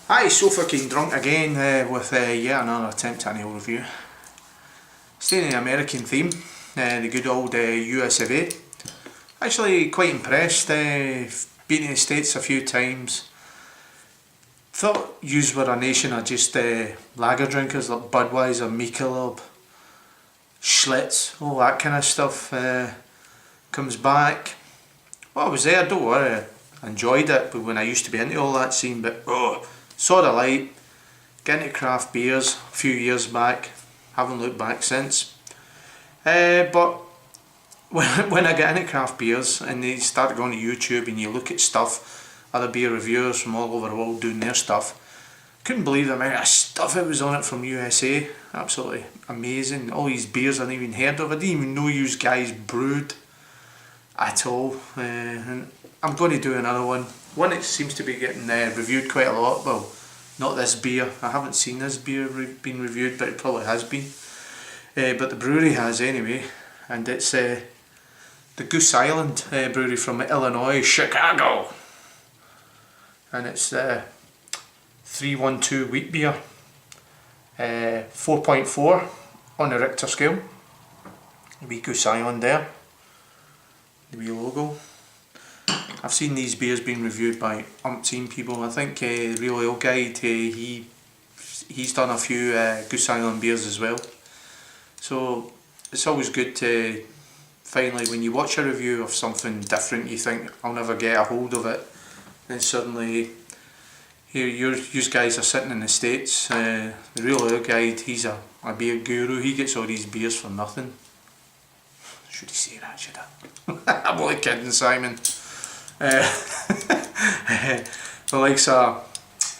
Hi, so fucking drunk again with yet another attempt at an ale review. Staying in the American theme, the good old US of A. Actually quite impressed, been to the States a few times. Thought yous were a nation of just lager drinkers like Budweiser, Michelob, Schlitz, all that kind of stuff. Comes back. Well, I was there, don't worry, I enjoyed it, but when I used to be into all that scene, but saw the light, get into craft beers a few years back, haven't looked back since. But when I get into craft beers and you start going to YouTube and you look at stuff, other beer reviewers from all over the world doing their stuff, couldn't believe the amount of stuff that was on it from USA. Absolutely amazing. All these beers I hadn't even heard of. I didn't even know you guys brewed at all. And I'm going to do another one. One that seems to be getting reviewed quite a lot. Well, not this beer. I haven't seen this beer being reviewed, but it probably has been. But the brewery has anyway, and it's the Goose Island brewery from Illinois, Chicago. And it's 312 wheat beer, 4.4 on the Richter scale. The wee Goose Island there, the wee logo. I've seen these beers being reviewed by umpteen people. I think the Real Ale Guide, he's done a few Goose Island beers as well. So it's always good to finally, when you watch a review of something different, you think I'll never get a hold of it, then suddenly here you guys are sitting in the States. The Real Ale Guide, he's a beer guru. He gets all these beers for nothing. Should he say that? Should I? I'm only kidding, Simon. But like so,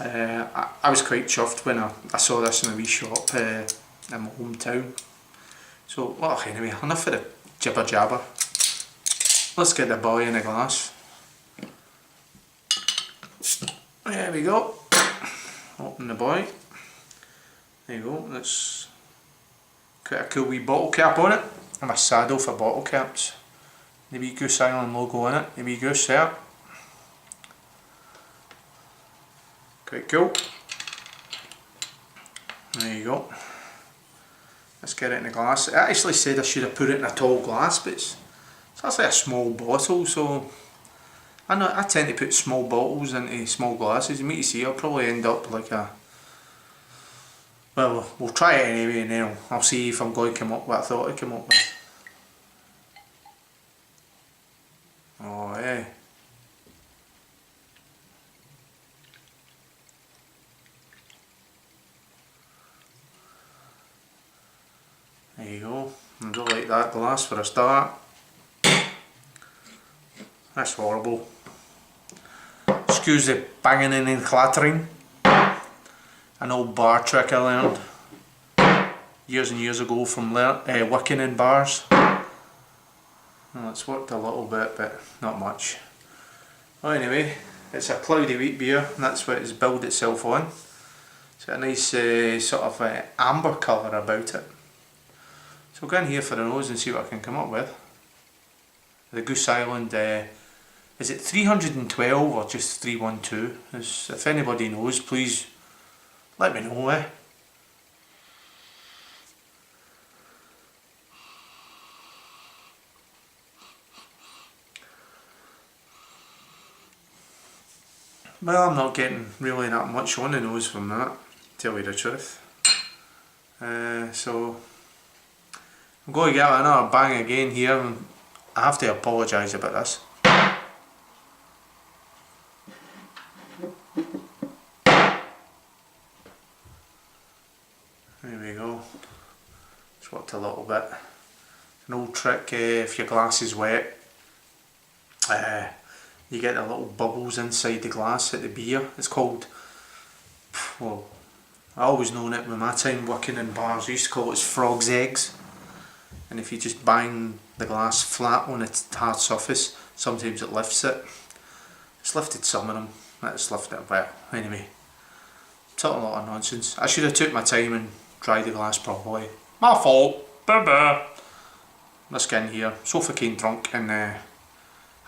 I was quite chuffed when I saw this in a wee shop in my hometown. So, well, anyway, enough of the jibber jabber. Let's get the boy in a glass. There we go. Open the boy. There you go. That's quite a cool wee bottle cap on it. I'm a saddle for bottle caps. The wee Goose Island logo on it. The wee goose there. Quite cool. There you go. Let's get it in a glass. I actually said I should have put it in a tall glass, but it's actually a small bottle, so I tend to put small bottles into small glasses. You might see I'll probably end up like a... Well, we'll try it anyway and then I'll see if I'm going to come up with what I thought I'd come up with. Oh yeah. There you go. I don't like that glass for a start. That's horrible. Excuse the banging and clattering. An old bar trick I learned years and years ago from working in bars. Well, it's worked a little bit, but not much. Well, anyway, it's a cloudy wheat beer, and that's what it's billed itself on. It's got a nice sort of amber colour about it. So I'll go in here for the nose and see what I can come up with. The Goose Island, is it 312 or just 312? If anybody knows, please let me know, eh? Well, I'm not getting really that much on the nose from that, to tell you the truth. So I'm going to get another bang again here, and I have to apologise about this. There we go. It's worked a little bit. An old trick, if your glass is wet, you get the little bubbles inside the glass at the beer. It's called, well, I always known it with my time working in bars. I used to call it frog's eggs. And if you just bang the glass flat on its hard surface, sometimes it lifts it. It's lifted some of them. It's lifted it well. Anyway, talking a lot of nonsense. I should have took my time and dried the glass properly. My fault. Bye. Let's get in here. So fucking drunk and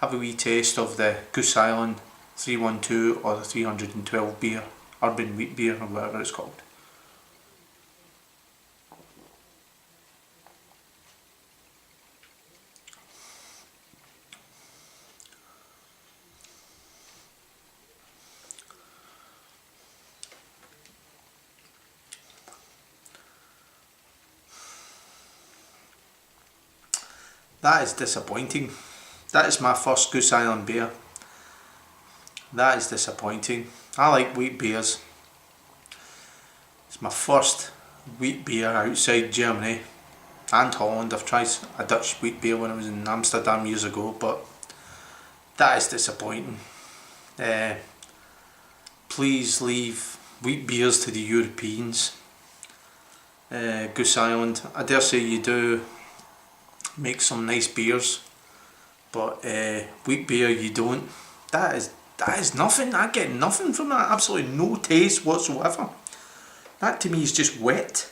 have a wee taste of the Goose Island 312 or the 312 beer, Urban Wheat Beer or whatever it's called. That is disappointing. That is my first Goose Island beer. That is disappointing. I like wheat beers. It's my first wheat beer outside Germany and Holland. I've tried a Dutch wheat beer when I was in Amsterdam years ago, but that is disappointing. Please leave wheat beers to the Europeans. Goose Island, I dare say you do make some nice beers, but wheat beer you don't. That is nothing. I get nothing from that. Absolutely no taste whatsoever. That to me is just wet.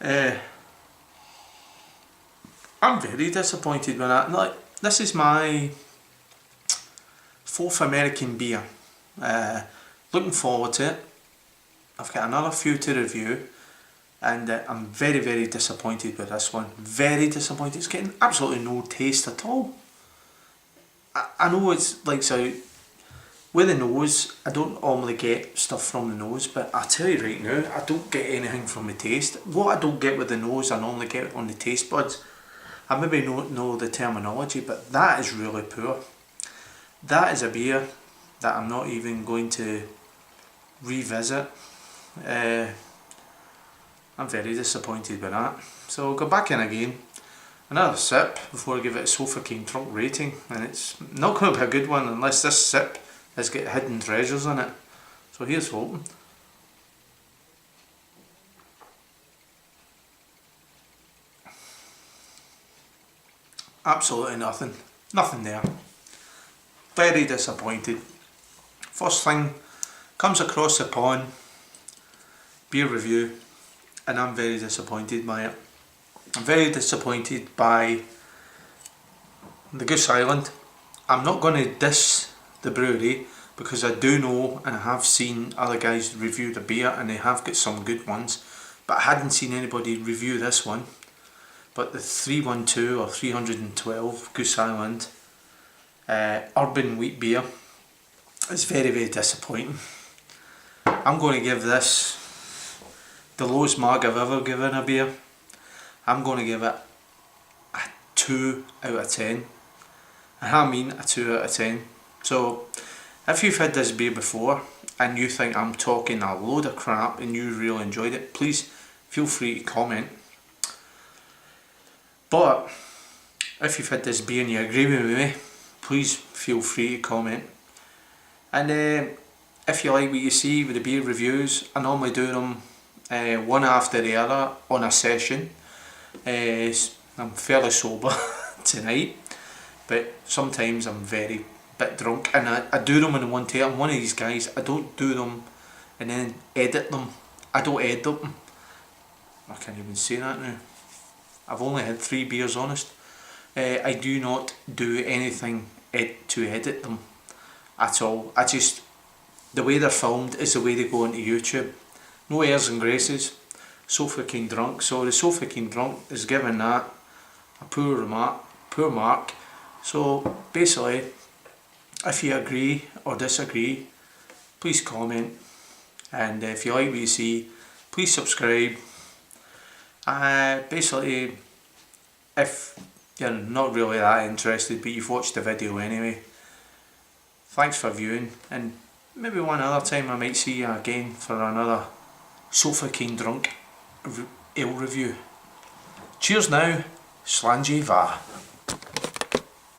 I'm very disappointed with that. Like, this is my 4th American beer. Looking forward to it. I've got another few to review, and I'm very, very disappointed with this one. Very disappointed. It's getting absolutely no taste at all. I know it's like, so with the nose, I don't normally get stuff from the nose, but I tell you right now, I don't get anything from the taste. What I don't get with the nose, I normally get on the taste buds. I maybe don't know the terminology, but that is really poor. That is a beer that I'm not even going to revisit. I'm very disappointed with that. So I'll go back in again, another sip before I give it a Sofa King Drunk rating, and it's not going to be a good one unless this sip has got hidden treasures in it. So here's hoping. Absolutely nothing. Nothing there. Very disappointed. First thing comes across the pond, beer review, and I'm very disappointed by it. I'm very disappointed by the Goose Island. I'm not going to diss the brewery because I do know and I have seen other guys review the beer and they have got some good ones, but I hadn't seen anybody review this one. But the 312 or 312 Goose Island Urban Wheat Beer is very, very disappointing. I'm going to give this the lowest mark I've ever given a beer. I'm going to give it a 2 out of 10. And I mean a 2 out of 10. So if you've had this beer before and you think I'm talking a load of crap and you really enjoyed it, please feel free to comment. But if you've had this beer and you agree with me, please feel free to comment. And if you like what you see with the beer reviews, I normally do them one after the other on a session. I'm fairly sober tonight, but sometimes I'm very bit drunk, and I do them in one take. I'm one of these guys. I don't do them and then edit them. I don't edit them. I can't even say that now. I've only had 3 beers, honest. I do not do anything to edit them at all. The way they're filmed is the way they go into YouTube. No airs and graces. Sofa King Drunk. So the Sofa King Drunk is given that a poor mark. So basically, if you agree or disagree, please comment. And if you like what you see, please subscribe. Basically, if you're not really that interested but you've watched the video anyway, thanks for viewing, and maybe one other time I might see you again for another Sofa King Drunk ale review. Cheers now, Slangy Va.